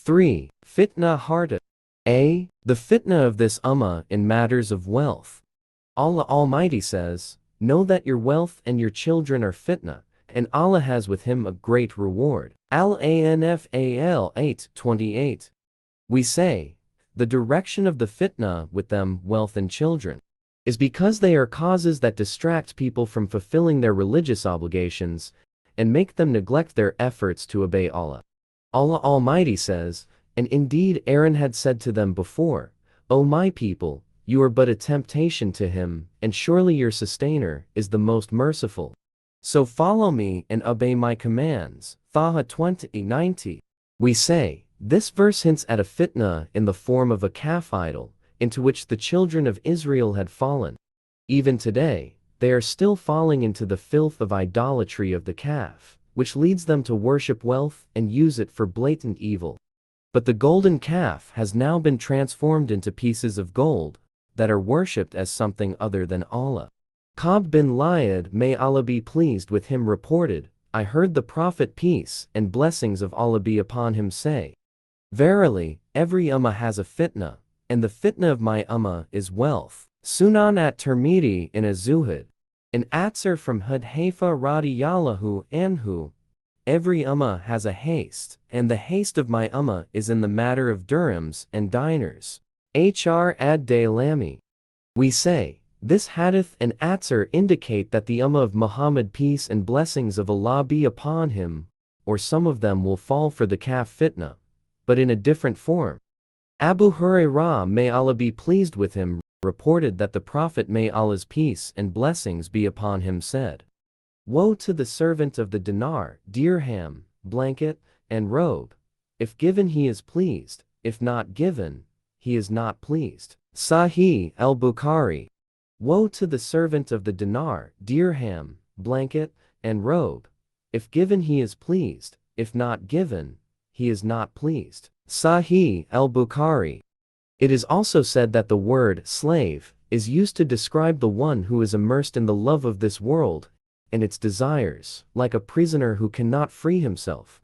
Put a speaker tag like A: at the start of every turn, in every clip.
A: 3. Fitna harta. A. The fitna of this ummah in matters of wealth. Allah Almighty says, "Know that your wealth and your children are fitna, and Allah has with him a great reward." Al-Anfal 8:28. We say, the direction of the fitna with them, wealth and children, is because they are causes that distract people from fulfilling their religious obligations and make them neglect their efforts to obey Allah. Allah Almighty says, "And indeed Aaron had said to them before, O my people, you are but a temptation to him, and surely your sustainer is the most merciful. So follow me and obey my commands." Taha 20:90. We say, this verse hints at a fitna in the form of a calf idol, into which the children of Israel had fallen. Even today, they are still falling into the filth of idolatry of the calf, which leads them to worship wealth and use it for blatant evil. But the golden calf has now been transformed into pieces of gold that are worshipped as something other than Allah. Ka'b bin Layad, may Allah be pleased with him, reported, "I heard the Prophet, peace and blessings of Allah be upon him, say, Verily, every ummah has a fitna, and the fitna of my ummah is wealth." Sunan at-Tirmidhi in Az-Zuhud. An Atsar from Hudhayfa radiyallahu anhu, "Every ummah has a haste, and the haste of my ummah is in the matter of dirhams and dinars." Hr ad-Daylami. We say, this hadith and Atsar indicate that the ummah of Muhammad, peace and blessings of Allah be upon him, or some of them, will fall for the calf fitna, but in a different form. Abu Hurairah, may Allah be pleased with him, reported that the Prophet, may Allah's peace and blessings be upon him, said, "Woe to the servant of the dinar, dirham, blanket, and robe. If given he is pleased, if not given, he is not pleased." Sahih al-Bukhari. Woe to the servant of the dinar, dirham, blanket, and robe. If given he is pleased, if not given, he is not pleased. Sahih al-Bukhari. It is also said that the word slave is used to describe the one who is immersed in the love of this world and its desires, like a prisoner who cannot free himself.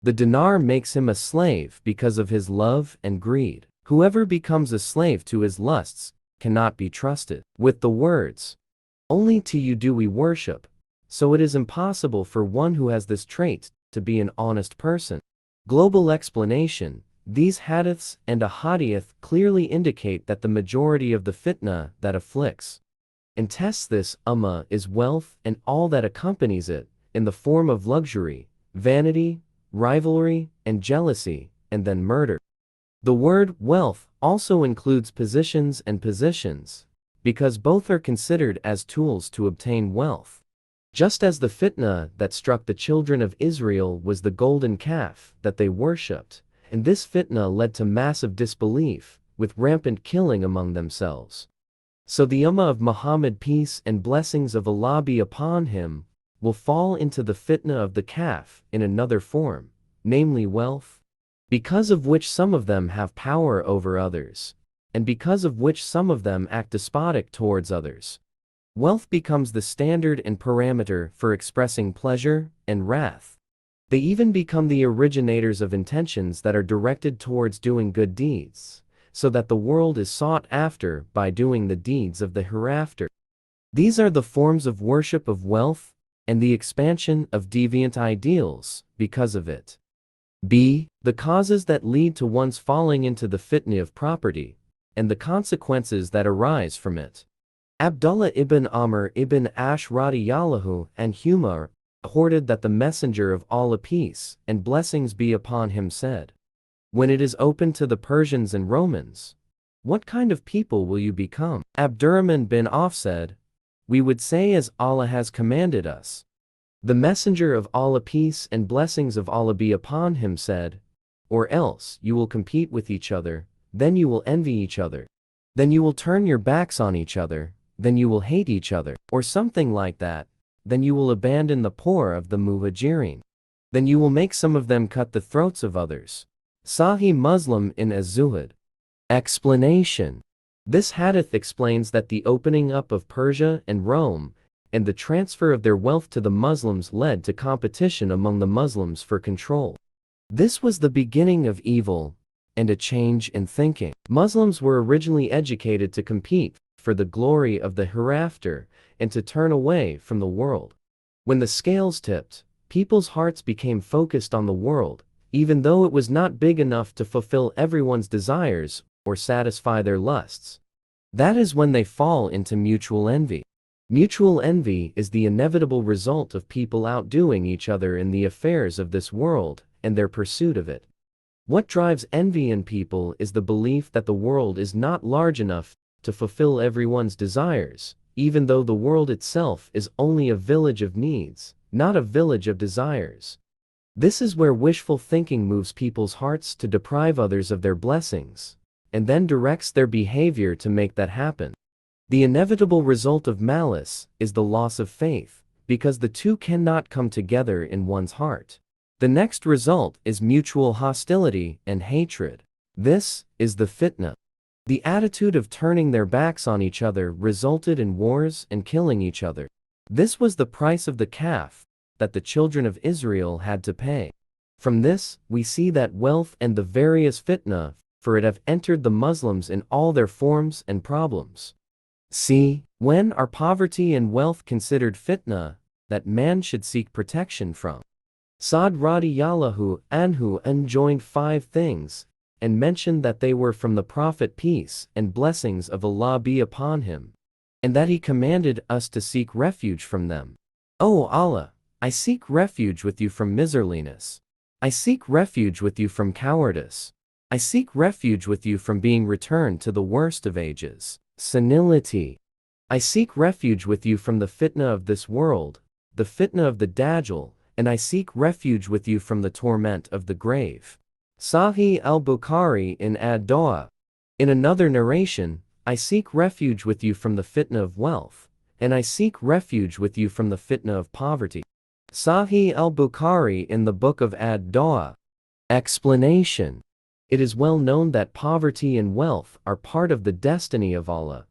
A: The dinar makes him a slave because of his love and greed. Whoever becomes a slave to his lusts cannot be trusted. With the words, "Only to you do we worship," so it is impossible for one who has this trait to be an honest person. Global explanation. These hadiths and ahadith clearly indicate that the majority of the fitna that afflicts and tests this ummah is wealth and all that accompanies it, in the form of luxury, vanity, rivalry, and jealousy, and then murder. The word wealth also includes positions and positions, because both are considered as tools to obtain wealth. Just as the fitna that struck the children of Israel was the golden calf that they worshipped, and this fitna led to massive disbelief, with rampant killing among themselves. So the ummah of Muhammad, peace and blessings of Allah be upon him, will fall into the fitna of the calf in another form, namely wealth, because of which some of them have power over others, and because of which some of them act despotic towards others. Wealth becomes the standard and parameter for expressing pleasure and wrath. They even become the originators of intentions that are directed towards doing good deeds, so that the world is sought after by doing the deeds of the hereafter. These are the forms of worship of wealth and the expansion of deviant ideals because of it. B. The causes that lead to one's falling into the fitna of property, and the consequences that arise from it. Abdullah ibn Amr ibn Ash radiyallahu anhuma reported that the Messenger of Allah, peace and blessings be upon him, said, "When it is open to the Persians and Romans, what kind of people will you become?" Abdurrahman bin Auf said, "We would say as Allah has commanded us." The Messenger of Allah, peace and blessings of Allah be upon him, said, "Or else you will compete with each other, then you will envy each other, then you will turn your backs on each other, then you will hate each other, or something like that. Then you will abandon the poor of the Muhajirin. Then you will make some of them cut the throats of others." Sahih Muslim in Az-Zuhud. Explanation. This hadith explains that the opening up of Persia and Rome and the transfer of their wealth to the Muslims led to competition among the Muslims for control. This was the beginning of evil and a change in thinking. Muslims were originally educated to compete for the glory of the hereafter and to turn away from the world. When the scales tipped, people's hearts became focused on the world, even though it was not big enough to fulfill everyone's desires or satisfy their lusts. That is when they fall into mutual envy. Mutual envy is the inevitable result of people outdoing each other in the affairs of this world and their pursuit of it. What drives envy in people is the belief that the world is not large enough to fulfill everyone's desires, even though the world itself is only a village of needs, not a village of desires. This is where wishful thinking moves people's hearts to deprive others of their blessings, and then directs their behavior to make that happen. The inevitable result of malice is the loss of faith, because the two cannot come together in one's heart. The next result is mutual hostility and hatred. This is the fitna. The attitude of turning their backs on each other resulted in wars and killing each other. This was the price of the calf that the children of Israel had to pay. From this, we see that wealth and the various fitna for it have entered the Muslims in all their forms and problems. See, when are poverty and wealth considered fitna that man should seek protection from? Sa'd radiyallahu anhu enjoined 5 things, and mentioned that they were from the Prophet peace and blessings of Allah be upon him, and that he commanded us to seek refuge from them. O Allah, I seek refuge with you from miserliness. I seek refuge with you from cowardice. I seek refuge with you from being returned to the worst of ages, senility. I seek refuge with you from the fitna of this world, the fitna of the Dajjal, and I seek refuge with you from the torment of the grave. Sahih al-Bukhari in Ad-Dawa. In another narration, I seek refuge with you from the fitna of wealth, and I seek refuge with you from the fitna of poverty. Sahih al-Bukhari in the book of Ad-Dawa. Explanation. It is well known that poverty and wealth are part of the destiny of Allah,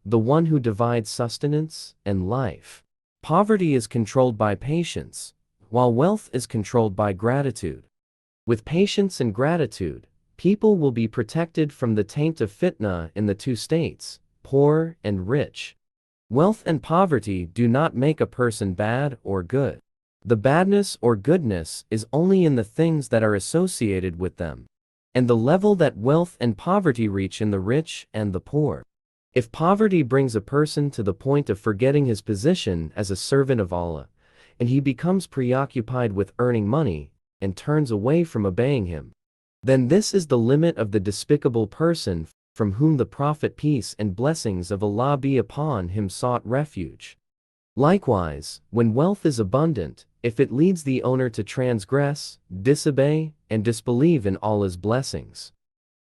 A: the one who divides sustenance and life. Poverty is controlled by patience, while wealth is controlled by gratitude. With patience and gratitude, people will be protected from the taint of fitna in the 2 states, poor and rich. Wealth and poverty do not make a person bad or good. The badness or goodness is only in the things that are associated with them, and the level that wealth and poverty reach in the rich and the poor. If poverty brings a person to the point of forgetting his position as a servant of Allah, and he becomes preoccupied with earning money, and turns away from obeying him, then this is the limit of the despicable person from whom the Prophet peace and blessings of Allah be upon him sought refuge. Likewise, when wealth is abundant, if it leads the owner to transgress, disobey, and disbelieve in Allah's blessings,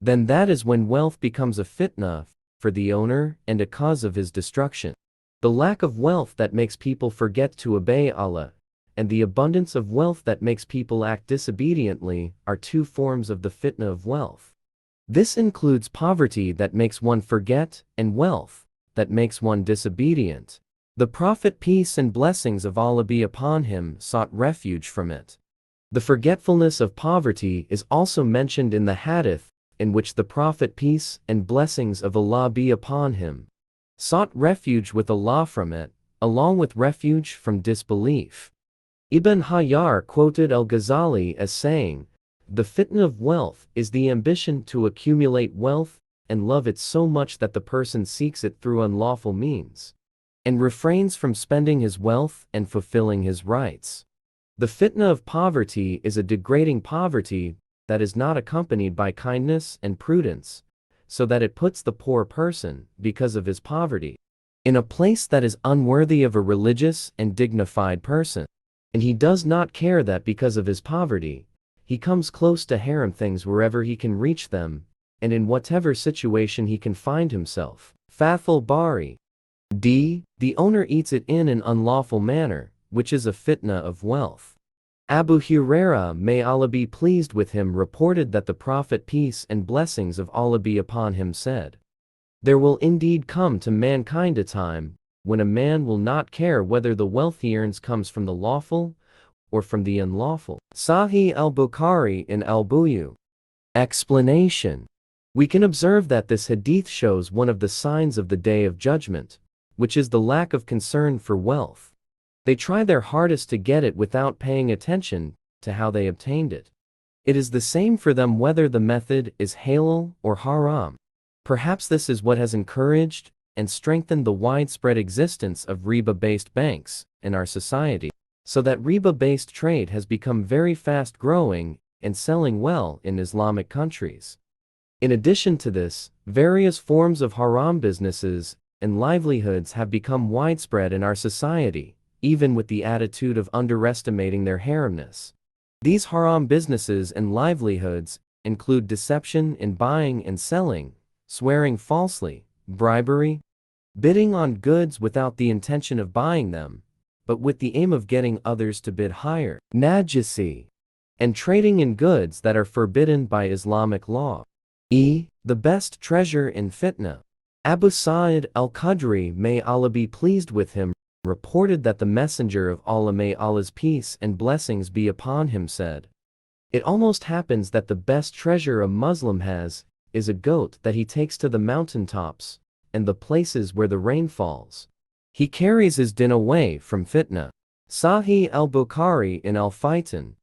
A: then that is when wealth becomes a fitna for the owner and a cause of his destruction. The lack of wealth that makes people forget to obey Allah, and the abundance of wealth that makes people act disobediently, are 2 forms of the fitna of wealth. This includes poverty that makes one forget, and wealth that makes one disobedient. The Prophet peace and blessings of Allah be upon him sought refuge from it. The forgetfulness of poverty is also mentioned in the hadith, in which the Prophet peace and blessings of Allah be upon him sought refuge with Allah from it, along with refuge from disbelief. Ibn Hajar quoted al-Ghazali as saying, "The fitna of wealth is the ambition to accumulate wealth and love it so much that the person seeks it through unlawful means, and refrains from spending his wealth and fulfilling his rights. The fitna of poverty is a degrading poverty that is not accompanied by kindness and prudence, so that it puts the poor person, because of his poverty, in a place that is unworthy of a religious and dignified person. And he does not care that because of his poverty, he comes close to haram things wherever he can reach them, and in whatever situation he can find himself." Fathul Bari. D. The owner eats it in an unlawful manner, which is a fitna of wealth. Abu Hurairah, may Allah be pleased with him, reported that the Prophet peace and blessings of Allah be upon him said, "There will indeed come to mankind a time when a man will not care whether the wealth he earns comes from the lawful or from the unlawful. Sahih al-Bukhari in al-Buyu. Explanation. We can observe that this hadith shows one of the signs of the Day of Judgment, which is the lack of concern for wealth. They try their hardest to get it without paying attention to how they obtained it. It is the same for them whether the method is halal or haram. Perhaps this is what has encouraged and strengthened the widespread existence of riba-based banks in our society, so that riba-based trade has become very fast-growing and selling well in Islamic countries. In addition to this, various forms of haram businesses and livelihoods have become widespread in our society, even with the attitude of underestimating their haramness. These haram businesses and livelihoods include deception in buying and selling, swearing falsely, bribery, bidding on goods without the intention of buying them, but with the aim of getting others to bid higher, najisi, and trading in goods that are forbidden by Islamic law. The best treasure in fitna. Abu Sa'id al-Khudri, may Allah be pleased with him, reported that the Messenger of Allah, may Allah's peace and blessings be upon him, said, "It almost happens that the best treasure a Muslim has is a goat that he takes to the mountain tops and the places where the rain falls. He carries his din away from fitna." Sahih al-Bukhari in al-Fitan.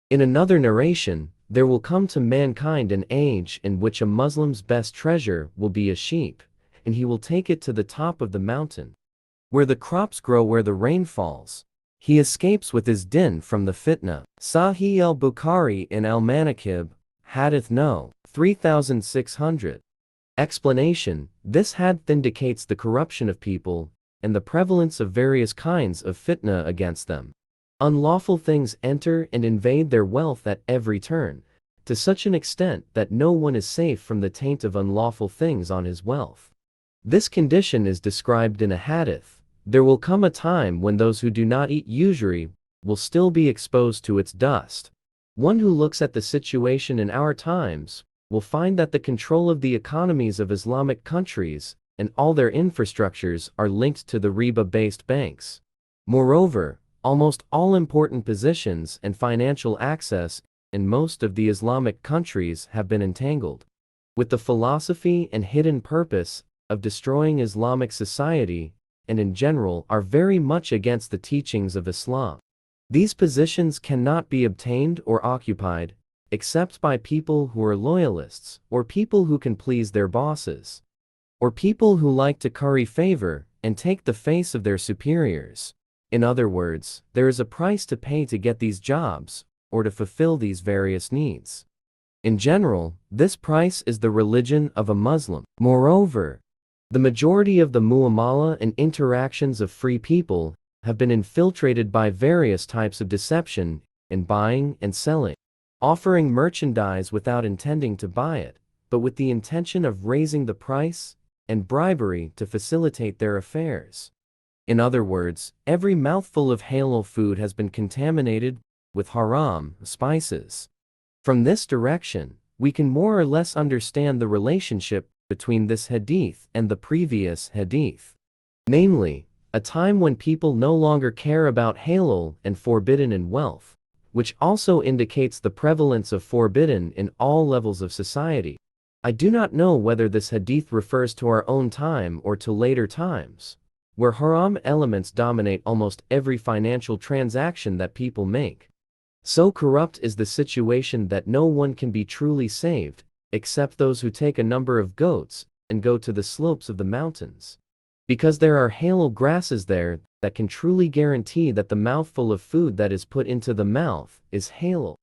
A: In another narration, there will come to mankind an age in which a Muslim's best treasure will be a sheep, and he will take it to the top of the mountain, where the crops grow, where the rain falls. He escapes with his din from the fitna. Sahih al-Bukhari in al-Manakib, Hadith No. 3600. Explanation. This hadith indicates the corruption of people and the prevalence of various kinds of fitna against them. Unlawful things enter and invade their wealth at every turn, to such an extent that no one is safe from the taint of unlawful things on his wealth. This condition is described in a hadith. There will come a time when those who do not eat usury will still be exposed to its dust. One who looks at the situation in our times will find that the control of the economies of Islamic countries and all their infrastructures are linked to the riba-based banks. Moreover, almost all important positions and financial access in most of the Islamic countries have been entangled with the philosophy and hidden purpose of destroying Islamic society, and in general are very much against the teachings of Islam. These positions cannot be obtained or occupied except by people who are loyalists, or people who can please their bosses, or people who like to curry favor and take the face of their superiors. In other words, there is a price to pay to get these jobs, or to fulfill these various needs. In general, this price is the religion of a Muslim. Moreover, the majority of the muamala and interactions of free people have been infiltrated by various types of deception in buying and selling, offering merchandise without intending to buy it, but with the intention of raising the price, and bribery to facilitate their affairs. In other words, every mouthful of halal food has been contaminated with haram spices. From this direction, we can more or less understand the relationship between this hadith and the previous hadith. Namely, a time when people no longer care about halal and forbidden in wealth, which also indicates the prevalence of forbidden in all levels of society. I do not know whether this hadith refers to our own time or to later times, where haram elements dominate almost every financial transaction that people make. So corrupt is the situation that no one can be truly saved, except those who take a number of goats and go to the slopes of the mountains, because there are halal grasses there that can truly guarantee that the mouthful of food that is put into the mouth is halal.